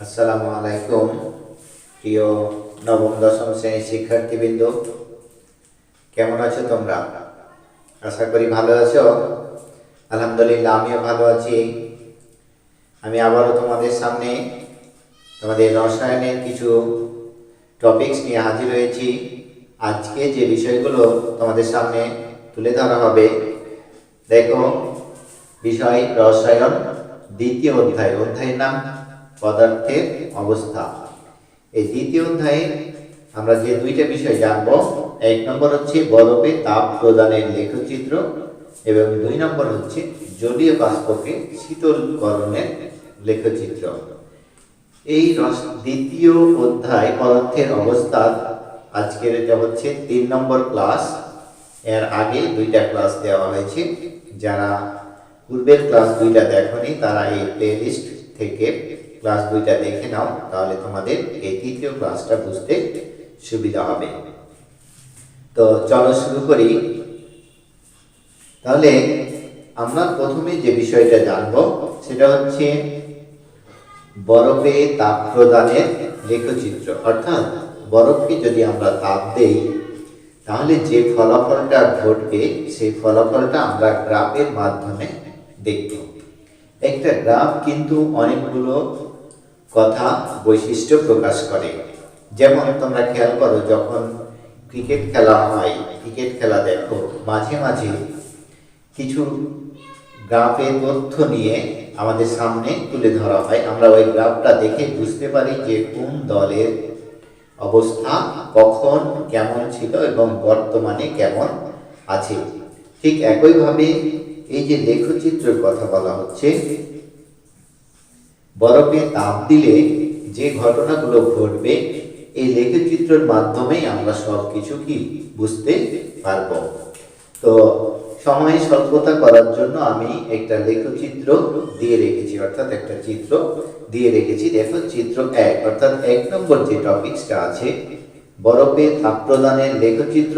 আসসালামু আলাইকুম প্রিয় নবম দশম শ্রেণীর শিক্ষার্থীবৃন্দ, কেমন আছো তোমরা? আশা করি ভালো আছো। আলহামদুলিল্লাহ, আমিও ভালো আছি। আমি আবারও তোমাদের সামনে তোমাদের রসায়নের কিছু টপিকস নিয়ে হাজির হয়েছি। আজকে যে বিষয়গুলো তোমাদের সামনে তুলে ধরা হবে, দেখো, বিষয় রসায়ন দ্বিতীয় অধ্যায়ের নাম পদার্থের অবস্থা। এই দ্বিতীয় অধ্যায়ে আমরা যে দুইটা বিষয় জানবো, এক নম্বর হচ্ছে বরফে তাপ প্রদানের লেখচিত্র এবং দুই নম্বর হচ্ছে জলীয় বাষ্পকে শীতলকরণের লেখচিত্র। এই দ্বিতীয় অধ্যায় পদার্থের অবস্থা আজকের এটা হচ্ছে 3 নম্বর ক্লাস। এর আগে দুইটা ক্লাস দেওয়া হয়েছে। যারা পূর্বের ক্লাস দুইটা দেখনি তারা এই প্লেলিস্ট থেকে ক্লাস দুইটা দেখে নাও, তাহলে তোমাদের এই তৃতীয় ক্লাসটা বুঝতে সুবিধা হবে। তো চলো শুরু করি। তাহলে আমরা প্রথমে যে বিষয়টা জানবো সেটা হচ্ছে বরফে তাপ প্রদানের লেখচিত্র। অর্থাৎ বরফকে যদি আমরা তাপ দেই তাহলে যে ফলাফলটা ঘটবে সেই ফলাফলটা আমরা গ্রাফের মাধ্যমে দেখব। একটা গ্রাফ কিন্তু অনেকগুলো কথা বৈশিষ্ট্য প্রকাশ করে। যেমন তোমরা খেয়াল করো, যখন ক্রিকেট খেলা হয়, ক্রিকেট খেলা দেখো, মাঝে মাঝে কিছু গ্রাফের তথ্য নিয়ে আমাদের সামনে তুলে ধরা হয়। আমরা ওই গ্রাফটা দেখে বুঝতে পারি যে কোন দলের অবস্থা কখন কেমন ছিল এবং বর্তমানে কেমন আছে। ঠিক একইভাবে এই যে লেখচিত্রের কথা বলা হচ্ছে, বরফে তাপ দিলে যে ঘটনাগুলো ঘটবে এই লেখচিত্রের মাধ্যমেই আমরা সবকিছু কি বুঝতে পারবো। তো সময় স্বল্পতা করার জন্য আমি একটা লেখচিত্র দিয়ে রেখেছি, অর্থাৎ একটা চিত্র দিয়ে রেখেছি। দেখো, চিত্র 1, অর্থাৎ 1 নম্বর যে টপিকসটা আছে বরফে তাপ প্রদানের লেখচিত্র,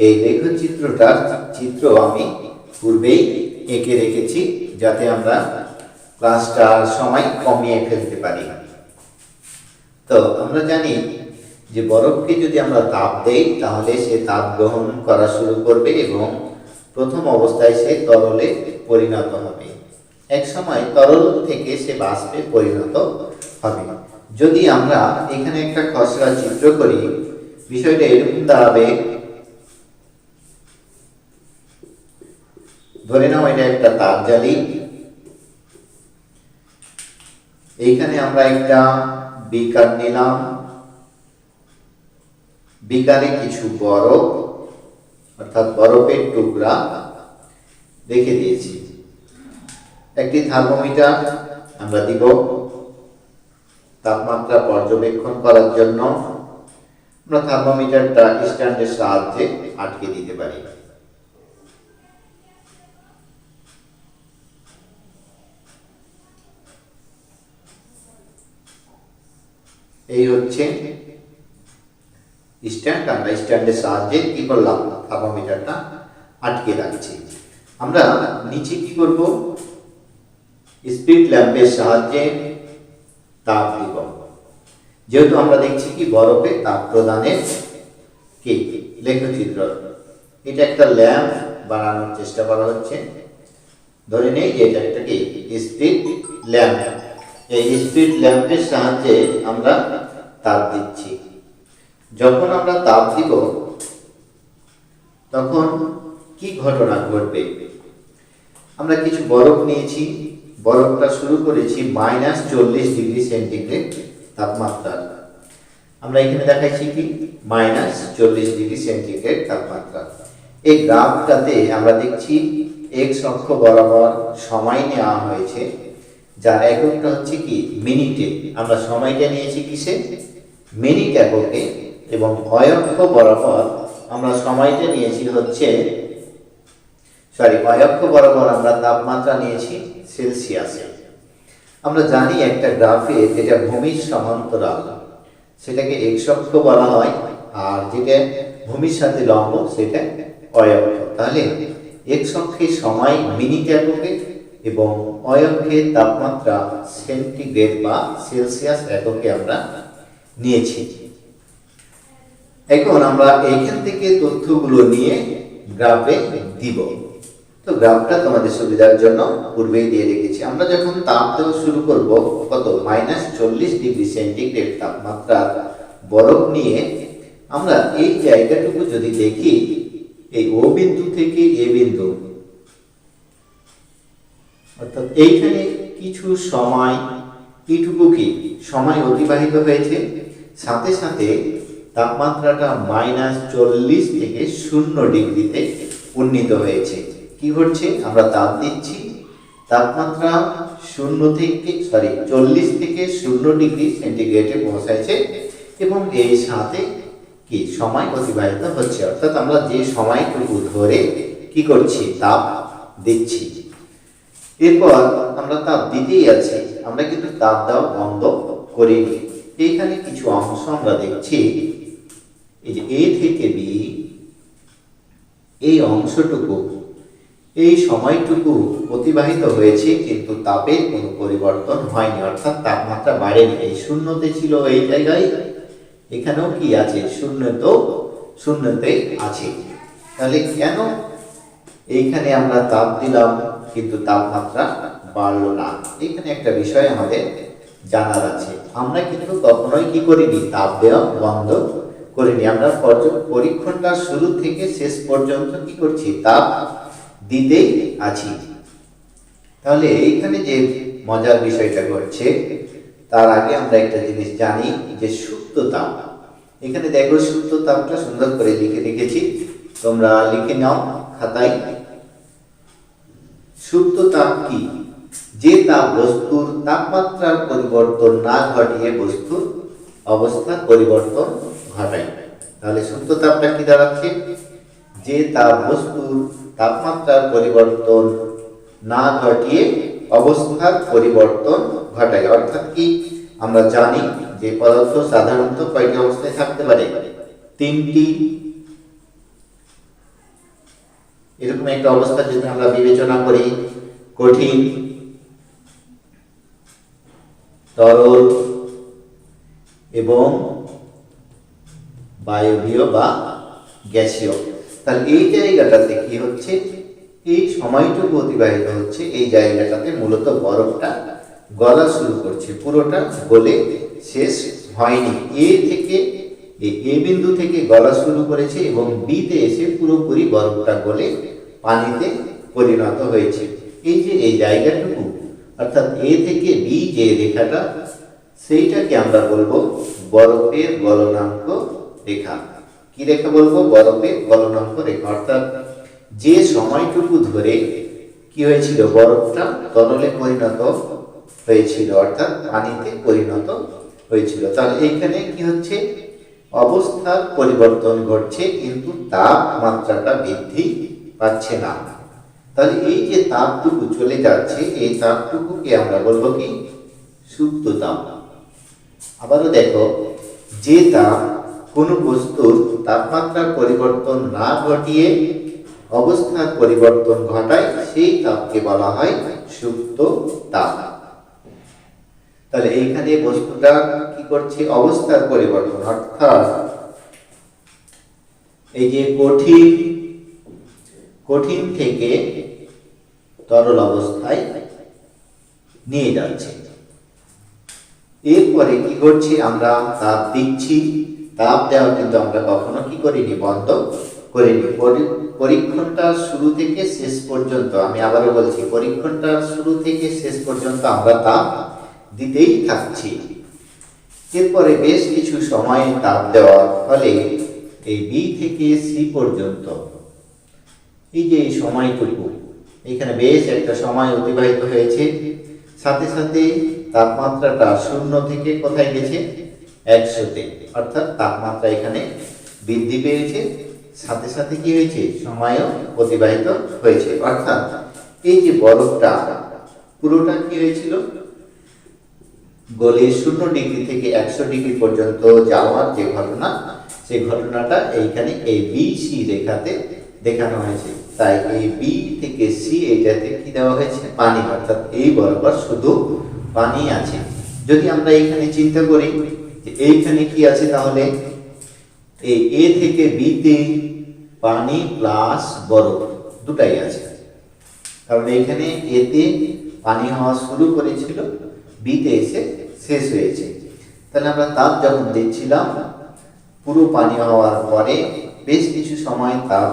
এই লেখচিত্রটার চিত্র আমি পূর্বেই এঁকে রেখেছি যাতে আমরা ক্লাসটার সময় কমিয়ে ফেলতে পারি। তো আমরা জানি যে বরফকে যদি আমরা তাপ দেই তাহলে সে তাপ গ্রহণ করা শুরু করবে এবং প্রথম অবস্থায় সে তরলে পরিণত হবে। এক সময় তরল থেকে সে বাষ্পে পরিণত হবে। যদি আমরা এখানে একটা খসড়া চিত্র করি, বিষয়টা এরকম দাঁড়াবে। ধরে নাও এটা একটা তাপ জালি। এইখানে আমরা একটা বিকার নিলাম, বিকারে কিছু বরফ অর্থাৎ বরফের টুকরা রেখে দিয়েছি। একটি থার্মোমিটার আমরা দিব তাপমাত্রা পর্যবেক্ষণ করার জন্য। আমরা থার্মোমিটারটা স্ট্যান্ডের সাহায্যে আটকে দিতে পারি। এই হচ্ছে স্ট্যান্ড। আমরা স্ট্যান্ডের সাহায্যে কি করলাম, থার্মোমিটারটা আটকে রাখছি। আমরা নিচে কি করব, স্পিড ল্যাম্পের সাহায্যে তাপ দিব। যেহেতু আমরা দেখছি কি বরফে তাপ প্রদানের কি লেখচিত্র, এটা একটা ল্যাম্প বানানোর চেষ্টা করা হচ্ছে। ধরে নেই যে এটা একটা কি স্পিড ল্যাম্প। এই স্পিড ল্যাম্পের সাহায্যে আমরা তাপ দিচ্ছি। যখন আমরা তাপ দিব তখন কি ঘটনা ঘটবে, আমরা কিছু বরফ নিয়েছি, বরফটা শুরু করেছি -40 ডিগ্রি সেন্টিগ্রেড তাপমাত্রা। আমরা এখানে দেখাইছি কি -40 ডিগ্রি সেন্টিগ্রেড তাপমাত্রা। এই গ্রাফটাতে আমরা দেখছি এক্স অক্ষ বরাবর সময় নেওয়া হয়েছে, যার এককটা হচ্ছে কি মিনিটে। আমরা সময়টা নিয়েছি কিসে, মিনিট এককে, এবং y অক্ষ বরাবর আমরা সময়টা নিয়েছি হচ্ছে y অক্ষ বরাবর আমরা তাপমাত্রা নিয়েছি সেলসিয়াসে। আমরা জানি একটা গ্রাফে যেটা ভূমির সমান্তরাল সেটাকে x অক্ষ বলা হয়, আর যেটা ভূমির সাথে লম্ব সেটা y অক্ষ। তাহলে x অক্ষে সময় মিনিট এককে এবং অয়ক্ষের তাপমাত্রা সেন্টিগ্রেড বা সেলসিয়াস এককে আমরা নিয়েছি। এখন আমরা এখান থেকে তথ্যগুলো নিয়ে গ্রাফে দিব। তো গ্রাফটা তোমাদের সুবিধার জন্য পূর্বেই দিয়ে রেখেছি। আমরা যখন তাপ দেওয়া শুরু করব কত -40°C তাপমাত্রার বরফ নিয়ে, আমরা এই জায়গাটুকু যদি দেখি, এই ও বিন্দু থেকে এ বিন্দু, অর্থাৎ এইখানে কিছু সময়, এইটুকু কি সময় অতিবাহিত হয়েছে, সাথে সাথে তাপমাত্রাটা -40 থেকে 0°তে উন্নীত হয়েছে। কি ঘটছে, আমরা তাপ দিচ্ছি, তাপমাত্রা 40 থেকে 0°C পৌঁছাইছে এবং এই সাথে কি সময় অতিবাহিত হচ্ছে, অর্থাৎ আমরা যে সময়টুকু ধরে কি করছি, তাপ দিচ্ছি। এরপর আমরা তাপ দিতেই আছি, আমরা কিন্তু তাপ দেওয়া বন্ধ করিনি। এইখানে কিছু অংশ আমরা দেখছি, এই যে এ থেকে বি, এই অংশটুকু, এই সময়টুকু অতিবাহিত হয়েছে কিন্তু তাপের কোনো পরিবর্তন হয়নি, অর্থাৎ তাপমাত্রা বাড়েনি। এই শূন্যতে ছিল এই জায়গায়, এখানেও কি আছে, শূন্যতে আছে। তাহলে কেন এইখানে আমরা তাপ দিলাম কিন্তু তাপমাত্রা বাড়লো না? এখানে একটা বিষয় আমাদের জানার আছে। আমরা কিন্তু কখনোই কি করিনি, তাপ দেওয়া বন্ধ করিনি। আমরা পরীক্ষণটা শুরু থেকে শেষ পর্যন্ত কি করছি, তাপ দিতেই আছি। তাহলে এইখানে যে মজার বিষয়টা ঘটছে, তার আগে আমরা একটা জিনিস জানি যে সুপ্ত তাপ। এখানে দেখো সুপ্ত তাপটা সুন্দর করে লিখে রেখেছি, তোমরা লিখে নাও খাতায়। সুপ্ত তাপ কি? যে তাপ বস্তুর তাপমাত্রার পরিবর্তন না ঘটিয়ে বস্তুর অবস্থার পরিবর্তন ঘটায়। তাহলে সুপ্ত তাপটা কি দাঁড়াচ্ছে, যে তাপ বস্তুর তাপমাত্রার পরিবর্তন না ঘটিয়ে অবস্থার পরিবর্তন ঘটায়। অর্থাৎ কি, আমরা জানি যে পদার্থ সাধারণত কয়টি অবস্থায় থাকতে পারে, 3টি। এরকম একটা অবস্থা যদি আমরা বিবেচনা করি, কঠিন, তরল এবং বায়বীয় বা গ্যাসীয়। তাহলে এই জায়গাটাতে কি হচ্ছে, এই সময়টুকু অতিবাহিত হচ্ছে, এই জায়গাটাতে মূলত বরফটা গলা শুরু করছে, পুরোটা গলে শেষ হয়নি। এ বিন্দু থেকে গলা শুরু করেছে এবং বিতে এসে পুরোপুরি বরফটা গলে পানিতে পরিণত হয়েছে। এই যে এই জায়গাটুকু, অর্থাৎ এ থেকে বি যে রেখাটা, সেইটাকে আমরা বলবো বরফের গলনাঙ্ক রেখা। কি রেখা বলবো, বরফের গলনাঙ্ক রেখা। অর্থাৎ যে সময়টুকু ধরে কি হয়েছিল, বরফটা তরলে পরিণত হয়েছিল, অর্থাৎ পানিতে পরিণত হয়েছিল। তাহলে এইখানে কি হচ্ছে, অবস্থার পরিবর্তন ঘটছে কিন্তু তাপমাত্রাটা বৃদ্ধি পাচ্ছে না। তাহলে এই যে তাপটুকু চলে যাচ্ছে, এই তাপটুকুকে আমরা বলবো কি, সুপ্ত তাপ। আবারও দেখো, যে তাপ কোনো বস্তুর তাপমাত্রার পরিবর্তন না ঘটিয়ে অবস্থার পরিবর্তন ঘটায়, সেই তাপকে বলা হয় সুপ্ত তাপ। তাহলে এইখানে বস্তুটা কি করছে, অবস্থার পরিবর্তন, অর্থাৎ এই যে কঠিন থেকে তরল অবস্থায় নিয়ে যাচ্ছে। এরপরে কি করছি, আমরা তাপ দিচ্ছি। তাপ দেওয়া কিন্তু আমরা কখনো কি করিনি, বন্ধ করিনি। পরীক্ষণটা শুরু থেকে শেষ পর্যন্ত, আমি আবারও বলছি, পরীক্ষণটা শুরু থেকে শেষ পর্যন্ত আমরা তাপ দিতেই থাকছি। এরপরে বেশ কিছু সময় তাপ দেওয়ার ফলে এই বি থেকে সি পর্যন্ত, এই যে এই সময়টুকু, এখানে বেশ একটা সময় অতিবাহিত হয়েছে। সাথে সাথে তাপমাত্রাটা 0 থেকে কোথায় গেছে, 100-তে, অর্থাৎ তাপমাত্রা এখানে বৃদ্ধি পেয়েছে। সাথে সাথে কি হয়েছে, সময়ও অতিবাহিত হয়েছে। অর্থাৎ এই যে বরফটা পুরোটা কি হয়েছিল, গলে 0° থেকে 100° পর্যন্ত যাওয়ার যে ঘটনা, সেই ঘটনাটা এইখানে এই বি সি রেখাতে দেখানো হয়েছে। তাই এই বি থেকে সি এইটাতে কি দেওয়া হয়েছে, পানি, অর্থাৎ এই বরাবর শুধু পানি আছে। যদি আমরা এইখানে চিন্তা করি যে এইখানে কি আছে, তাহলে এই এ থেকে বিতে পানি প্লাস বরফ দুটাই আছে, কারণ এইখানে এতে পানি হওয়া শুরু করেছিল, বিতে এসে শেষ হয়েছে। তাহলে আমরা তাপ যখন দিচ্ছিলাম, পুরো পানি হওয়ার পরে বেশ কিছু সময় তাপ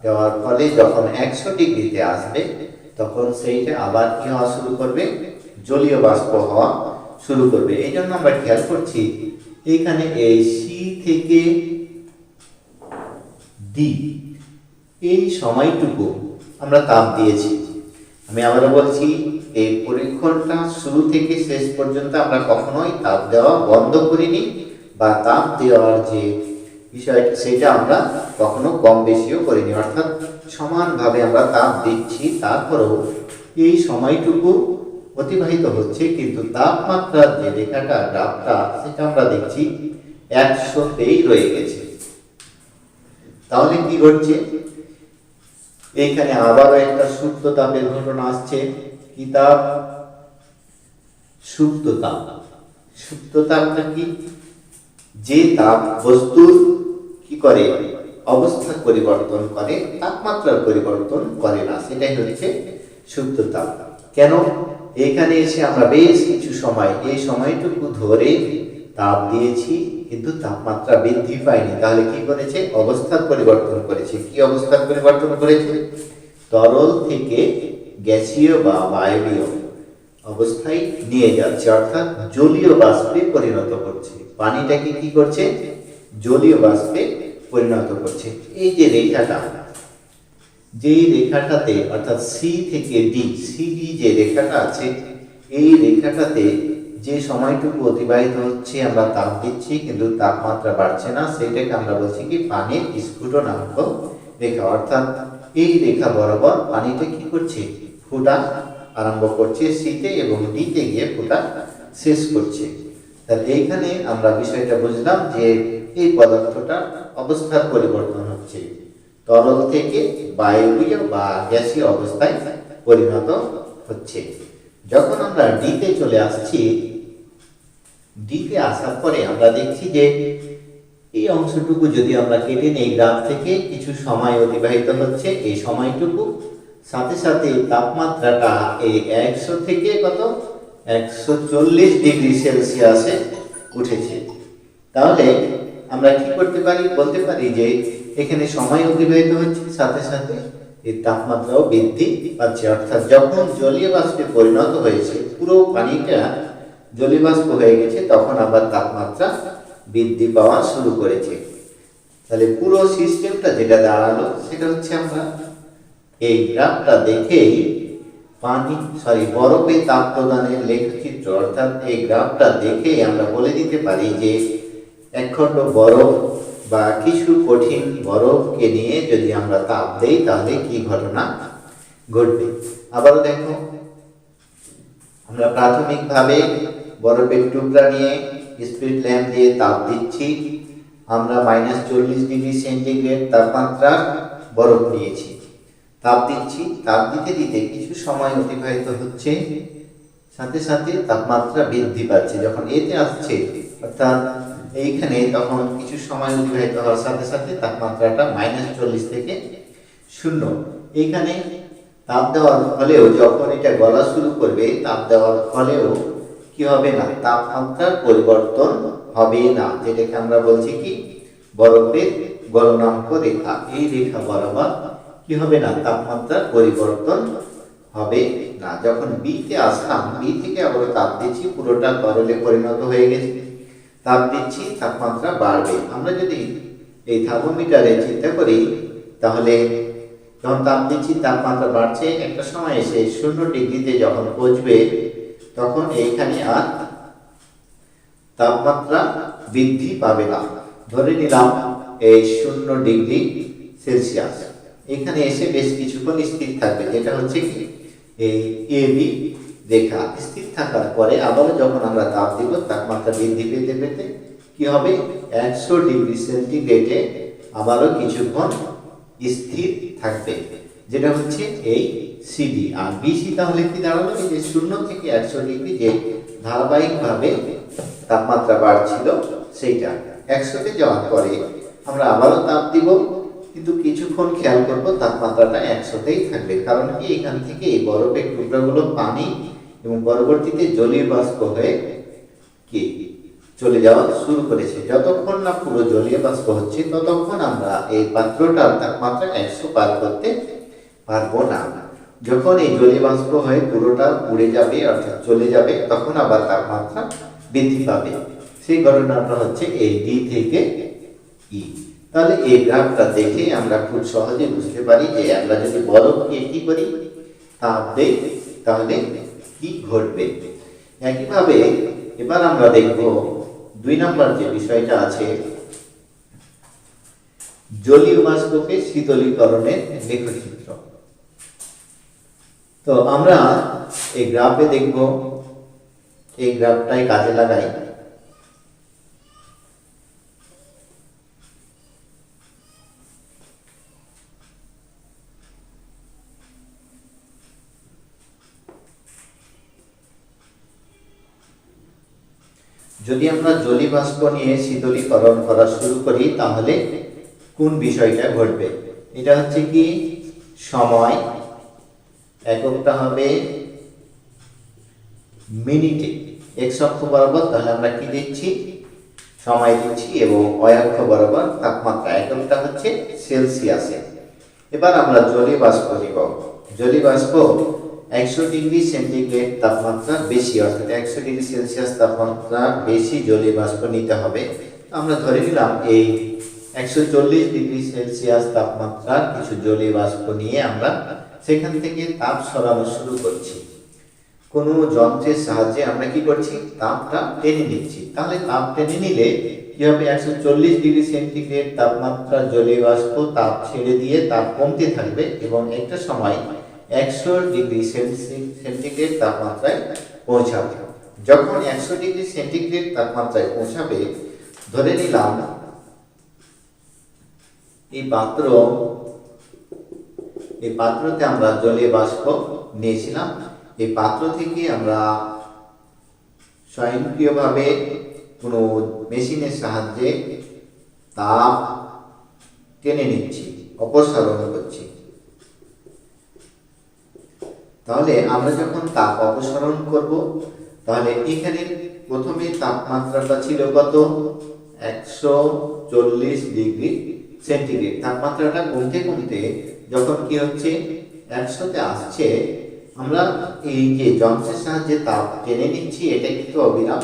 দেওয়ার ফলে যখন 100 ডিগ্রিতে আসবে, তখন সেইটা আবার কি হওয়া শুরু করবে, জলীয় বাষ্প হওয়া শুরু করবে। এই জন্য আমরা খেয়াল করছি এখানে এই সি থেকে ডি এই সময়টুকু আমরা তাপ দিয়েছি। আমি আবারও বলছি, এই পরীক্ষণটা শুরু থেকে শেষ পর্যন্ত আমরা কখনোই তাপ দেওয়া বন্ধ করিনি, বা তাপ দেওয়ার যে বিষয়টা সেটা আমরা কখনো কম বেশিও করিনি, অর্থাৎ সমানভাবে আমরা তাপ দিচ্ছি। তারপরেও এই সময়টুকু অতিবাহিত হচ্ছে, কিন্তু তাপমাত্রার যে রেখাটা, গ্রাফটা, সেটা আমরা দেখছি 100তেই রয়ে গেছে। তাহলে কি ঘটছে, এইখানে আবারও একটা সুপ্ত তাপের ঘটনা আসছে। কি তাপ? সুপ্ত তাপ। সুপ্ত তাপটা কি? যে তাপ বস্তুর কি করে, অবস্থা পরিবর্তন করে, তাপমাত্রার পরিবর্তন করে না, সেটাই হচ্ছে সুপ্ত তাপ। কেন? এখানে এসে আমরা বেশ কিছু সময়, এই সময়টুকু ধরে তাপ দিয়েছি, কিন্তু তাপমাত্রা বৃদ্ধি পায়নি। তাহলে কি করেছে? অবস্থার পরিবর্তন করেছে। কি অবস্থার পরিবর্তন করেছে? তরল থেকে গ্যাসীয় বা বায়বীয় অবস্থায় নিয়ে যাচ্ছে, অর্থাৎ জলীয় বাষ্পে পরিণত করছে। পানিটাকে কি করছে? জলীয় বাষ্পে পরিণত করছে। এই যে রেখাটা, যেই রেখাটাতে, অর্থাৎ সি থেকে ডি, সিডি যে রেখাটা আছে, এই রেখাটাতে যে সময়টুকু অতিবাহিত হচ্ছে, আমরা তাপ দিচ্ছি কিন্তু তাপমাত্রা বাড়ছে না, সেটাকে আমরা বলছি কি, পানির স্ফুটনাঙ্ক রেখা। অর্থাৎ এই রেখা বরাবর পানিটা কি করছে, ফোটা আরম্ভ করছে সিতে, এবং ডিতে গিয়ে ফোটা শেষ করছে। তাহলে এইখানে আমরা বিষয়টা বুঝলাম যে এই পদার্থটা অবস্থার পরিবর্তন হচ্ছে, তরল থেকে বায়বীয় বা গ্যাসীয় অবস্থায় পরিণত হচ্ছে। যখন আমরা ডিতে চলে আসছি, ডিতে আসার পরে আমরা দেখছি যে এই অংশটুকু যদি আমরা কেটে নেই, গ্রাফ থেকে কিছু সময় অতিবাহিত হচ্ছে, এই সময়টুকু সাথে সাথে তাপমাত্রাটা এই 100 থেকে কত, 140 ডিগ্রি সেলসিয়াসে উঠেছে। তাহলে আমরা কি করতে পারি, বলতে পারি যে এখানে সময় অতিবাহিত হচ্ছে, সাথে সাথে এই তাপমাত্রাও বৃদ্ধি পাচ্ছে। অর্থাৎ যখন জলীয় বাষ্পে পরিণত হয়েছে, পুরো পানিটা জলীয় বাষ্প হয়ে গেছে, তখন আবার তাপমাত্রা বৃদ্ধি পাওয়া শুরু করেছে। তাহলে পুরো সিস্টেমটা যেটা দাঁড়ালো, সেটা হচ্ছে আমরা এই গ্রাফটা দেখেই বরফে তাপ প্রদানের লেখচিত্র, অর্থাৎ এই গ্রাফটা দেখেই আমরা বলে দিতে পারি যে একখণ্ড বরফ বা কিছু কঠিন বরফকে নিয়ে যদি আমরা তাপ দেই, তাহলে কি ঘটনা ঘটবে। আবারও দেখো, আমরা প্রাথমিকভাবে বরফের টুকরা নিয়ে স্পিরিট ল্যাম্প দিয়ে তাপ দিচ্ছি। আমরা -40 ডিগ্রি সেন্টিগ্রেড তাপমাত্রার বরফ নিয়েছি, তাপ দিচ্ছি। তাপ দিতে দিতে কিছু সময় অতিবাহিত হচ্ছে, সাথে সাথে তাপমাত্রা বৃদ্ধি পাচ্ছে। যখন এতে আসছে, অর্থাৎ এইখানে, তখন কিছু সময় অতিবাহিত হওয়ার সাথে সাথে তাপমাত্রাটা -40 থেকে 0। এইখানে তাপ দেওয়ার ফলেও যখন এটা গলা শুরু করবে, তাপ দেওয়ার ফলেও কি হবে না, তাপমাত্রার পরিবর্তন হবে না, যেটাকে আমরা বলছি কি, বরফের গলনাঙ্ক রেখা। এই রেখা বরাবর কি হবে না, তাপমাত্রার পরিবর্তন হবে না। যখন বিতে আসলাম, বি থেকে আবার তাপ দিচ্ছি, পুরোটা তরলে পরিণত হয়ে গেছে, তাপ দিচ্ছি, তাপমাত্রা বাড়বে। আমরা যদি এই থার্মোমিটারে চিন্তা করি, তাহলে যখন তাপ দিচ্ছি তাপমাত্রা বাড়ছে, একটা সময় এসে 0 ডিগ্রিতে যখন পৌঁছবে, তখন এইখানে আর তাপমাত্রা বৃদ্ধি পাবে না। ধরে নিলাম এই 0 ডিগ্রি সেলসিয়াস, এখানে এসে বেশ কিছুক্ষণ স্থির থাকবে, যেটা হচ্ছে কি, এই এবি রেখা স্থির থাকার পরে আবারও যখন আমরা তাপ দিব, তাপমাত্রা বৃদ্ধি পেতে পেতে কি হবে, 100 ডিগ্রি সেন্টিগ্রেডে আবারও কিছুক্ষণ স্থির থাকবে, যেটা হচ্ছে এই সিডি। আর বিসি তাহলে কি দাঁড়ালো, এই যে 0 থেকে 100 ডিগ্রি যে ধারাবাহিকভাবে তাপমাত্রা বাড়ছিল সেইটা 100-তে যাওয়ার পরে আমরা আবারও তাপ দিব, কিন্তু কিছুক্ষণ খেয়াল করব তাপমাত্রাটা 100-তেই থাকবে। কারণ কি, এখান থেকে এই বরফের টুকরাগুলো পানি এবং পরবর্তীতে জলীয় বাষ্প হয়ে কি চলে যাওয়া শুরু করেছে। যতক্ষণ না পুরো জলীয় বাষ্প হচ্ছে ততক্ষণ আমরা এই পাত্রটার তাপমাত্রা 100 পার করতে পারবো না। যখন এই জলীয় বাষ্প হয়ে পুরোটা উড়ে যাবে অর্থাৎ চলে যাবে, তখন আবার তাপমাত্রা বৃদ্ধি পাবে। সেই ঘটনাটা হচ্ছে এই ডি থেকে ই। তাহলে এই গ্রাফটা দেখে আমরা খুব সহজে বুঝতে পারি যে আমরা যদি বরফকে কি করি, তাপ দেই, তাহলে কি ঘটবে। একইভাবে এবার আমরা দেখব 2 নম্বর যে বিষয়টা আছে, জলীয় বাষ্পকে শীতলীকরণের লেখচিত্র। তো আমরা এই গ্রাফে দেখব, এই গ্রাফটাই কাজে লাগাই। যদি আমরা জলীয় বাষ্প নিয়ে শীতলীকরণ করা শুরু করি তাহলে কোন বিষয়টা ঘটবে, এটা হচ্ছে কি সময়, এককটা হবে মিনিটে, এক্স অক্ষ বরাবর তাহলে আমরা কি দিচ্ছি, সময় দিচ্ছি, এবং ওয়াই অক্ষ বরাবর তাপমাত্রা, এককটা হচ্ছে সেলসিয়াসে। এবার আমরা জলীয় বাষ্প নিব। জলীয় বাষ্প 100 ডিগ্রি সেন্টিগ্রেড তাপমাত্রা বেশি, অর্থাৎ 100 ডিগ্রি সেলসিয়াস তাপমাত্রা বেশি জলীয় বাষ্প নিতে হবে। আমরা ধরে নিলাম এই 140 ডিগ্রি সেলসিয়াস তাপমাত্রা কিছু জলীয় বাষ্প নিয়ে আমরা সেখান থেকে তাপ সরানো শুরু করছি। কোনো যন্ত্রের সাহায্যে আমরা কি করছি, তাপটা টেনে নিচ্ছি। তাহলে তাপ টেনে নিলে কি হবে, 140 ডিগ্রি সেন্টিগ্রেড তাপমাত্রা জলীয় বাষ্প তাপ ছেড়ে দিয়ে তাপ কমতে থাকবে এবং একটা সময় 100 ডিগ্রি সেন্টিগ্রেড তাপমাত্রায় পৌঁছাবে। যখন 100 ডিগ্রি সেন্টিগ্রেড তাপমাত্রায় পৌঁছাবে, ধরে নিলাম এই পাত্রতে আমরা জলীয় বাষ্প নিয়েছিলাম। এই পাত্র থেকে আমরা স্বয়ংক্রিয়ভাবে কোনো মেশিনের সাহায্যে তাপ টেনে নিচ্ছি, অপসারণ করছি। তাহলে আমরা যখন তাপ অপসারণ করব, তাহলে এখানে প্রথমে তাপমাত্রাটা ছিল কত, 140 ডিগ্রি সেন্টিগ্রেড। তাপমাত্রাটা কমতে কমতে যখন কি হচ্ছে 100-তে আসছে, আমরা এই যে যন্ত্রের সাহায্যে তাপ টেনে নিচ্ছি, এটা কিন্তু অবিরাম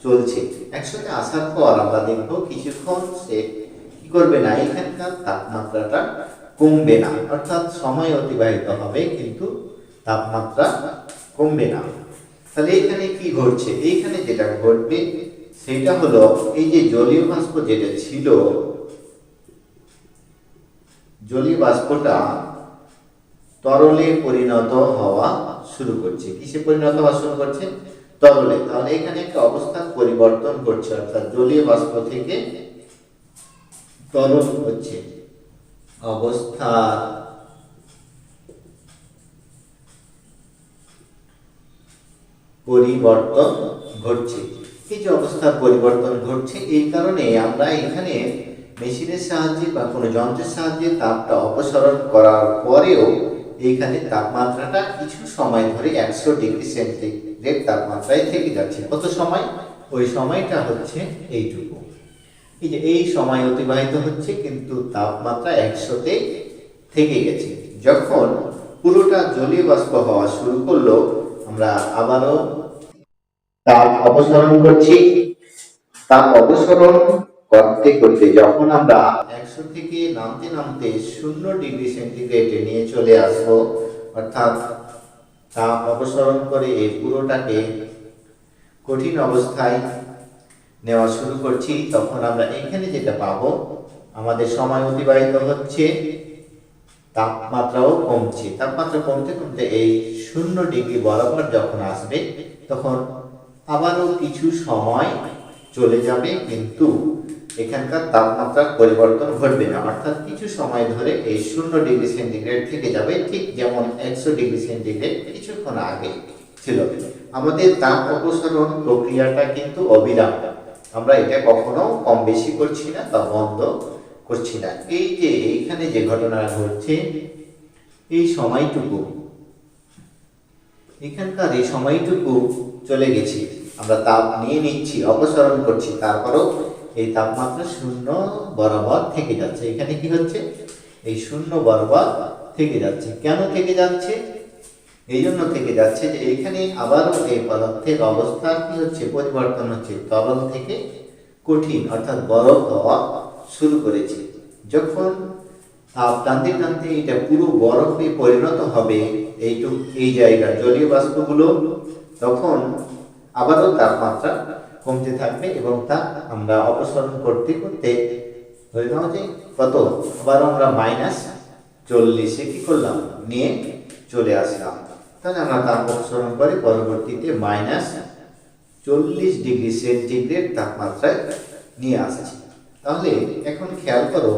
চলছে। 100-তে আসার পর আমরা দেখব কিছুক্ষণ সে কি করবে না, এখানকার তাপমাত্রাটা কমবে না, অর্থাৎ সময় অতিবাহিত হবে কিন্তু তাপমাত্রা কমবে না। তাহলে এখানে কি ঘটছে, এইখানে যেটা ঘটবে সেটা হলো এই যে জলীয় বাষ্প যেটা ছিল, জলীয় বাষ্পটা তরলে পরিণত হওয়া শুরু করছে। কিসে পরিণত হওয়া শুরু করছে, তরলে। তাহলে এখানে একটা অবস্থার পরিবর্তন ঘটছে, অর্থাৎ জলীয় বাষ্প থেকে তরল হচ্ছে, অবস্থার পরিবর্তন ঘটছে। এই যে অবস্থার পরিবর্তন ঘটছে, এই কারণে আমরা এখানে মেশিনের সাহায্যে বা কোনো যন্ত্রের সাহায্যে তাপটা অপসারণ করার পরেও এইখানে তাপমাত্রাটা কিছু সময় ধরে 100 ডিগ্রি সেন্টিগ্রেড তাপমাত্রায় থেকে যাচ্ছে। কত সময়, ওই সময়টা হচ্ছে এইটুকু। এই যে এই সময় অতিবাহিত হচ্ছে কিন্তু তাপমাত্রা 100-তে থেকে গেছে। যখন পুরোটা জলীয় বাষ্প হওয়া শুরু করলো, আমরা আবারও তাপ অপসারণ করছি। তাপ অপসারণ করতে করতে যখন আমরা 100 থেকে নামতে নামতে 0 ডিগ্রি সেন্টিগ্রেডে নিয়ে চলে আসব, অর্থাৎ তাপ অপসারণ করে এই পুরোটাকে কঠিন অবস্থায় নেওয়া শুরু করছি, তখন আমরা এখানে যেটা পাবো, আমাদের সময় অতিবাহিত হচ্ছে, তাপমাত্রাও কমছে। তাপমাত্রা কমতে কমতে এই 0 ডিগ্রি বরাবর যখন আসবে, তখন আবারও কিছু সময় চলে যাবে কিন্তু এখানকার তাপমাত্রার পরিবর্তন ঘটবে না, অর্থাৎ কিছু সময় ধরে এই 0°C থেকে যাবে, ঠিক যেমন 100°C কিছুক্ষণ আগে ছিল। আমাদের তাপ অপসারণ প্রক্রিয়াটা কিন্তু অবিরাম, আমরা এটা কখনো কম বেশি করছি না বা বন্ধ করছি না। এই যে এইখানে যে ঘটনা ঘটছে, এই সময়টুকু, এখানকার এই সময়টুকু চলে গেছে, আমরা তাপ নিয়ে নিচ্ছি, অপসারণ করছি, তারপরও এই তাপমাত্রা 0 বরাবর থেকে যাচ্ছে। এখানে কি হচ্ছে, এই 0 বরাবর থেকে যাচ্ছে। কেন থেকে যাচ্ছে? এই জন্য থেকে যাচ্ছে যে এখানে আবারও এই পদার্থের অবস্থা কি হচ্ছে, পরিবর্তন হচ্ছে, তরল থেকে কঠিন অর্থাৎ বরফ হওয়া শুরু করেছে। যখন তাপ টানতে টানতে এটা পুরো বরফে পরিণত হবে এই জায়গার জলীয় বাষ্পগুলো, তখন আবারও তাপমাত্রা কমতে থাকবে এবং তা আমরা অপসারণ করতে করতে ধরে নাও যে কত, আবারও আমরা -40 কি করলাম, নিয়ে চলে আসলাম। তাহলে আমরা তাপ অপসারণ করে পরবর্তীতে -40°C তাপমাত্রায় নিয়ে আসছি। তাহলে এখন খেয়াল করো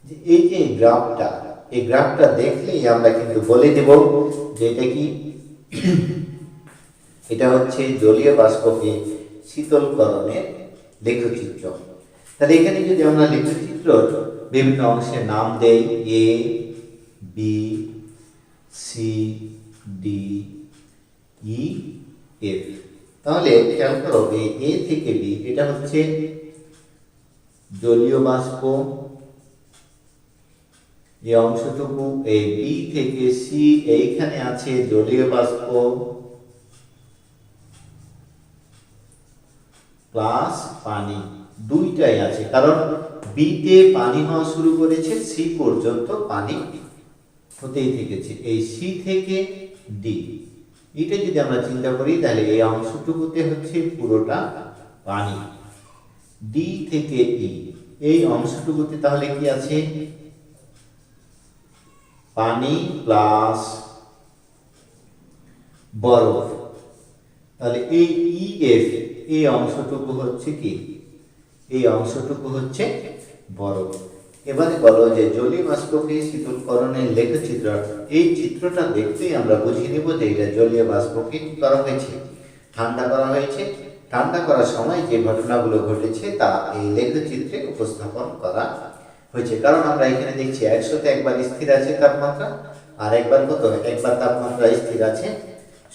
যে এই যে গ্রাফটা, এই গ্রাফটা দেখলেই আমরা কিন্তু বলে দেব যে এটা কি, এটা হচ্ছে জলীয় বাষ্পকে শীতলকরণের লেখচিত্র। তাহলে এখানে যদি আমরা লেখচিত্র বিভিন্ন অংশের নাম দেই, এ, বি, সি, ডি, ই, এফ, তাহলে খেয়াল করো এই এ থেকে বি এটা হচ্ছে জলীয় বাষ্প, এই অংশটুকু, এই বি থেকে সি এইখানে আছে জলীয় বাষ্প প্লাস পানি, দুইটাই আছে, কারণ বিতে পানি হওয়া শুরু করেছে, সি পর্যন্ত পানি হতেই থেকেছে। এই সি থেকে ডি, এটা যদি আমরা চিন্তা করি তাহলে এই অংশটুকুতে হচ্ছে পুরোটা পানি। ডি থেকে ই, এই অংশটুকুতে তাহলে কি আছে, পানি প্লাস বরফ। তাহলে এই ই এফ, এই অংশটুকু হচ্ছে কি, এই অংশটুকু হচ্ছে বরফ। এবারে বলো যে জলীয় বাষ্পকে শীতলকরণের লেখচিত্র, এই চিত্রটা দেখতেই আমরা বুঝিয়ে নেব যে এটা জলীয় বাষ্পকে কি করা হয়েছে, ঠান্ডা করা হয়েছে। ঠান্ডা করার সময় যে ঘটনাগুলো ঘটেছে তা এই লেখচিত্রে উপস্থাপন করা হয়েছে। কারণ আমরা এখানে দেখছি 100তে একবার স্থির আছে তাপমাত্রা, আর একবার কত, একবার তাপমাত্রা স্থির আছে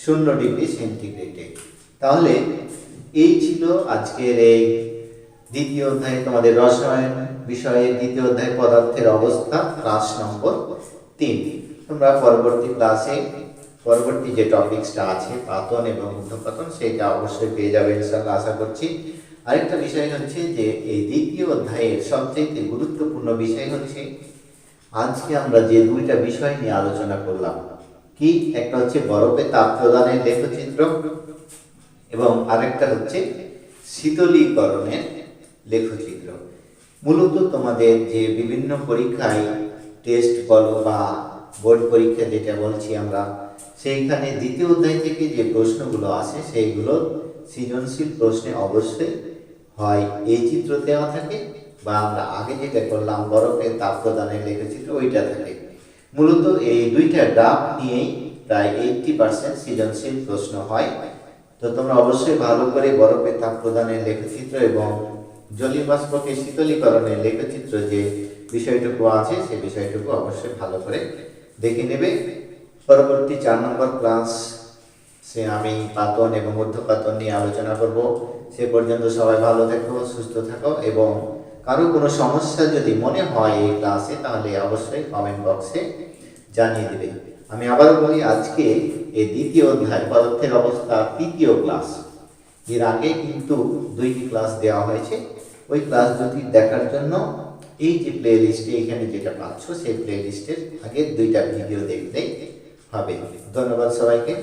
0°C। তাহলে এই ছিল আজকের এই দ্বিতীয় অধ্যায়ে, তোমাদের রসায়ন বিষয়ে দ্বিতীয় অধ্যায় পদার্থের অবস্থা, ক্লাস নম্বর 3। তোমরা পরবর্তী ক্লাসে পরবর্তী যে টপিকসটা আছে পাতন এবং ঊর্ধ্বপাতন, সেটা অবশ্যই পেয়ে যাবে ইনশাআল্লাহ, আশা করছি। আরেকটা বিষয় হচ্ছে যে এই দ্বিতীয় অধ্যায়ের সবচেয়ে গুরুত্বপূর্ণ বিষয় হচ্ছে আজকে আমরা যে দুইটা বিষয় নিয়ে আলোচনা করলাম, কি, একটা হচ্ছে বরফে তাপ প্রদানের লেখচিত্র এবং আরেকটা হচ্ছে শীতলীকরণের লেখচিত্র। মূলত তোমাদের যে বিভিন্ন পরীক্ষায় টেস্ট বলো বা বোর্ড পরীক্ষা যেটা বলছি আমরা, সেইখানে দ্বিতীয় অধ্যায় থেকে যে প্রশ্নগুলো আসে সেইগুলো সৃজনশীল প্রশ্নে অবশ্যই হয় এই চিত্র দেওয়া থাকে, বা আমরা আগে যেটা করলাম বরফের তাপ প্রদানের লেখচিত্র ওইটা থাকে। মূলত এই দুইটা গ্রাফ নিয়েই প্রায় 80% সৃজনশীল প্রশ্ন হয়। তো তোমরা অবশ্যই ভালো করে বরফের তাপ প্রদানের লেখচিত্র এবং জলীয় বাষ্পকে শীতলীকরণের লেখচিত্র যে বিষয়টুকু আছে সেই বিষয়টুকু অবশ্যই ভালো করে দেখে নেবে। পরবর্তী 4 নম্বর ক্লাস সে আমি পাতন এবং ঊর্ধ্বপাতন নিয়ে আলোচনা করব। সে পর্যন্ত সবাই ভালো থাকো, সুস্থ থাকো, এবং কারো কোনো সমস্যা যদি মনে হয় এই ক্লাসে তাহলে অবশ্যই কমেন্ট বক্সে জানিয়ে দেবে। আমি আবারও বলি, আজকে এই দ্বিতীয় অধ্যায় পদার্থের অবস্থা তৃতীয় ক্লাস, এর আগে কিন্তু 2টি ক্লাস দেওয়া হয়েছে। ওই ক্লাস দুটি দেখার জন্য এই যে প্লে লিস্টে এখানে যেটা পাচ্ছ সেই প্লে লিস্টের আগের 2টা ভিডিও দেখলেই হবে। ধন্যবাদ সবাইকে।